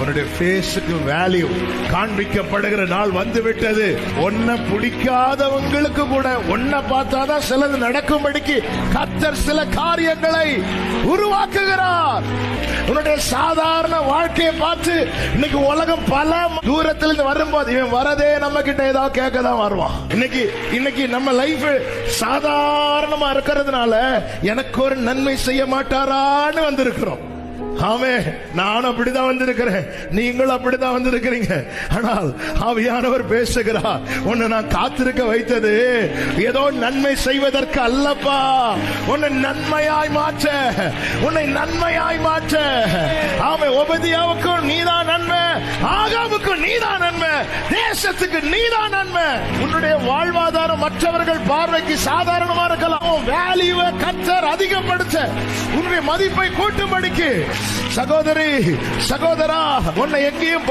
உன்னுடைய ஃபேஸுக்கு வேல்யூ காண்பிக்கப்படுகிற நாள் வந்து விட்டது. உன்னை பிடிக்காதவங்களுக்கு கூட உன்னை பார்த்தாதான் சிலது நடக்கும்படிக்கு கர்த்தர் சில காரியங்களை உருவாக்குகிறார். உன்னுடைய சாதாரண வாழ்க்கையை பார்த்து இன்னைக்கு உலகம் பல தூரத்திலிருந்து வரும்போது இவன் வரதே நம்ம கிட்ட ஏதாவது கேட்கதான் வருவான். இன்னைக்கு நம்ம லைஃப் சாதாரணமா இருக்கிறதுனால எனக்கு ஒரு நன்மை செய்ய மாட்டாரான்னு வந்திருக்கிறோம். ஆமே, நானும் அப்படிதான் வந்திருக்கிறேன், நீங்களும் அப்படிதான் வந்திருக்கிறீங்க. ஆனால் ஆவியானவர் பேசுகிறார், உன்னை நான் காத்திருக்க வைத்தது ஏதோ நன்மை செய்வதற்கு அல்லப்பா, உன்னை நன்மையாய் மாற்ற, உன்னை நன்மையாய் மாற்ற. ஆமே, ஒபதியாவுக்கும் நீதான் நன்மை, ஆகாவுக்கும் நீதான் நன்மை, தேசத்துக்கு நீதான் நன்மை. உன்னுடைய வாழ்வாதாரம் மற்றவர்கள் பார்வைக்கு சாதாரணமா இருக்கலாம், வேல்யூவை கர்த்தர் அதிகப்படுத்த, உன்னுடைய மதிப்பை கூட்டும்படிக்கு. சகோதரி, சகோதரா, உன்னை எங்கேயும்